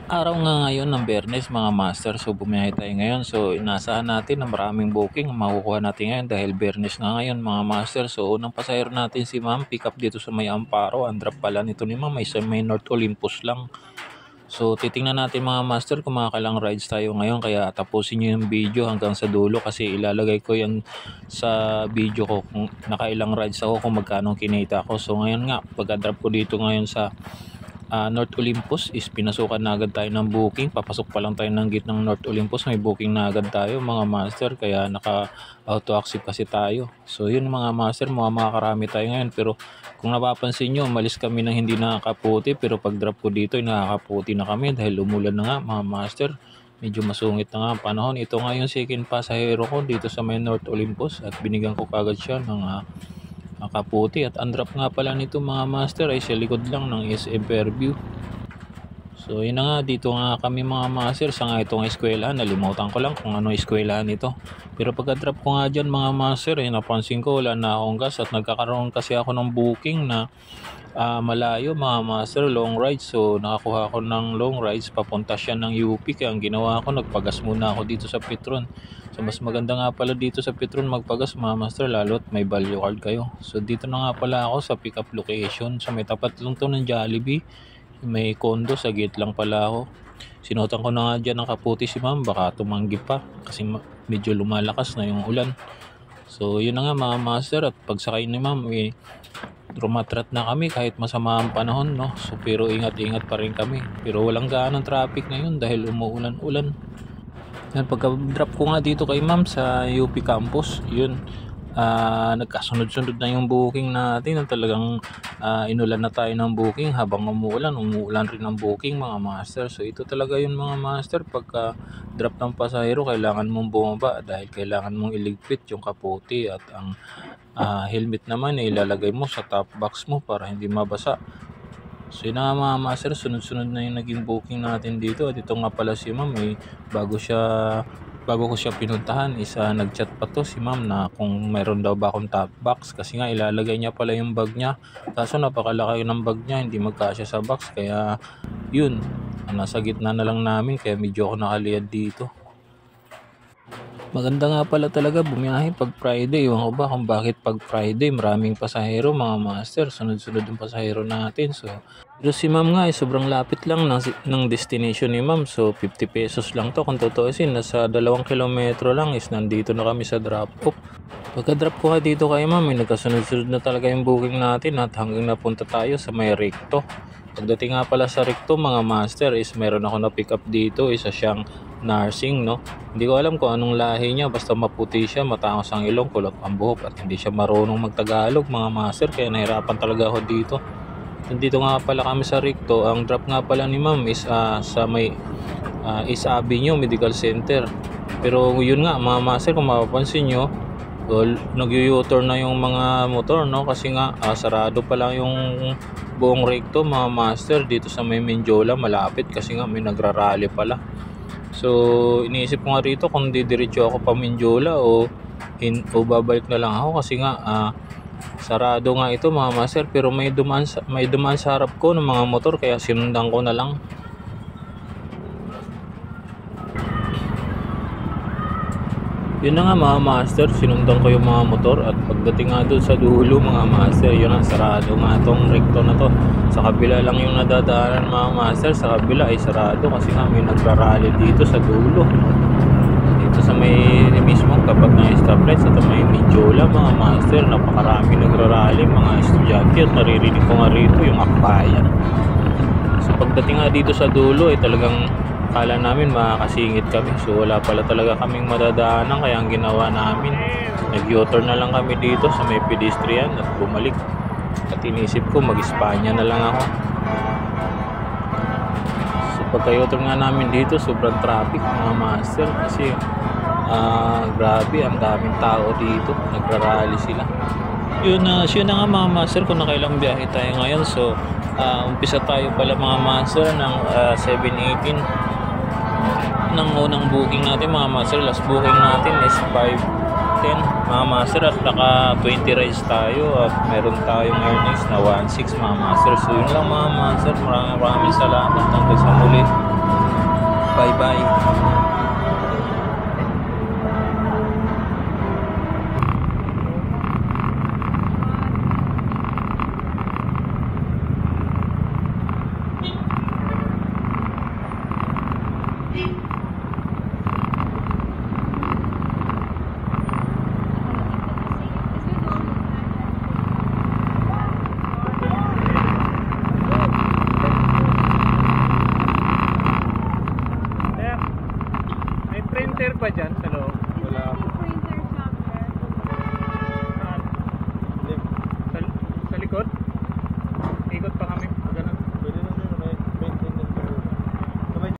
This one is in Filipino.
Araw nga ngayon ng Biyernes mga master, so bumiyahe tayo ngayon. So inasahan natin na maraming booking makukuha natin ngayon dahil Biyernes nga ngayon mga master. So unang pasahero natin si ma'am, pick up dito sa may Amparo. Ang drop pala nito ni ma'am ay sa may North Olympus lang. So titingnan natin mga master kung makakailang rides tayo ngayon, kaya tapusin nyo yung video hanggang sa dulo kasi ilalagay ko yan sa video ko kung nakailang rides ako, kung magkano kinita ko. So ngayon nga, pagka-drop ko dito ngayon sa North Olympus is pinasukan na agad tayo ng booking. Papasok pa lang tayo ng gate ng North Olympus, may booking na agad tayo mga master, kaya naka auto accept kasi tayo. So yun mga master, makakarami tayo ngayon, pero kung napapansin nyo, umalis kami ng hindi nakakaputi, pero pag drop ko dito ay nakakaputi na kami dahil umulan na nga mga master. Medyo masungit na nga ang panahon. Ito nga yung second pasahero ko dito sa may North Olympus at binigyan ko kagad siya ng kaputi. At ang drop nga pala nito mga master ay sa likod lang ng SM Fairview. So yun na nga, dito nga kami mga master sa nga itong eskwelahan. Nalimutan ko lang kung ano eskwelahan nito, pero pagka-drop ko nga dyan mga master ay napansin ko wala na akong gas at nagkakaroon kasi ako ng booking na malayo mga master, long ride. So nakakuha ako ng long rides papunta siya ng UP, kaya ang ginawa ko, nagpagas muna ako dito sa Petron. So mas maganda nga pala dito sa Petron magpagas mga master, lalo't may value card kayo. So dito na nga pala ako sa pick up location, sa may tapat lang to ng Jollibee. May condo sa gate lang pala ako. Sinuotan ko na nga dyan ng kaputi si ma'am, baka tumanggi pa kasi medyo lumalakas na yung ulan. So yun na nga mga master, at pagsakay ni ma'am rumatrat na kami kahit masama ang panahon, no? So pero ingat-ingat pa rin kami, pero walang gaanong traffic ngayon dahil umuulan-ulan. Yan, pagka drop ko nga dito kay ma'am sa UP campus, yun, nagkasunod-sunod na yung booking natin. Talagang inulan na tayo ng booking habang umuulan rin ang booking mga master. So ito talaga yun mga master, pagka drop ng pasahero kailangan mong bumaba dahil kailangan mong iligpit yung kaputi, at ang helmet naman ay ilalagay mo sa top box mo para hindi mabasa. So yun na mga master, sunod-sunod na yung naging booking natin dito. At ito nga pala si ma'am, bago ko siya pinuntahan, nagchat pa to si ma'am na kung mayroon daw ba akong top box, kasi nga ilalagay niya pala yung bag niya, kaso napakalaki ng bag niya, hindi magkasya sa box, kaya yun, nasa gitna na lang namin, kaya medyo ako nakaliyad dito. Maganda nga pala talaga bumiyahe pag Friday. Ewan ko ba kung bakit pag Friday maraming pasahero mga master, sunod-sunod yung pasahero natin. So pero si ma'am nga ay sobrang lapit lang ng destination ni ma'am. So 50 pesos lang to kung tutuusin. Nasa 2 kilometro lang is nandito na kami sa drop off. Pagka drop ko nga dito kay ma'am ay nagkasunod-sunod na talaga yung booking natin, at hanggang napunta tayo sa may Recto. Pagdating nga pala sa Recto mga master is meron ako na pick up dito, isa siyang nursing, no? Hindi ko alam kung anong lahi niya, basta maputi siya, matangos ang ilong, kulot ang buhok, at hindi siya marunong magtagalog mga master, kaya nahirapan talaga ako dito. Nandito nga pala kami sa Recto. Ang drop nga pala ni ma'am is sa may East Avenue Medical Center. Pero yun nga mga master, kung mapapansin nyo, nag-u-turn na yung mga motor, no? Kasi nga sarado pa lang yung buong Recto mga master dito sa may Menjola, malapit, kasi nga may nagrarally pala. So iniisip ko nga rito kung didiretso ako pa Menjola o babalik na lang ako, kasi nga sarado nga ito mga master, pero may dumaan sa harap ko ng mga motor, kaya sinundan ko na lang. Yun na nga mga master, sinundan ko yung mga motor, at pagdating nga doon sa dulo mga master, yun ang sarado nga tong Recto na to. Sa kabila lang yung nadadaanan mga master, sa kabila ay sarado kasi nga may nagrarally dito sa dulo. Dito sa may mismo tapat ng stoplight sa may Menjola mga master, napakarami nagrarally mga estudyante, at naririnig ko nga rito yung akbayan. So pagdating nga dito sa dulo ay talagang kala namin makakasingit kami, so wala pala talaga kaming madadaanan, kaya ang ginawa namin, nag-u-turn na lang kami dito sa may pedestrian at bumalik. At inisip ko mag-Espanya na lang ako. So pagka-u-turn nga namin dito, sobrang traffic mga master, kasi grabe, ang daming tao dito, nagrarally sila. Yun na nga mga master, kung nakailang biyahe tayo ngayon. So umpisa tayo pala mga master ng 7:18 ng unang booking natin mga master. Last booking natin is 5:10 mga master, at naka 20 rides tayo, at meron tayong earnings na 1.6 mga master. So yun lang mga master, maraming salamat hanggang sa muli. sa loob. Wala. Printer shopper. Saan? Sa likod? Ikot pa kami.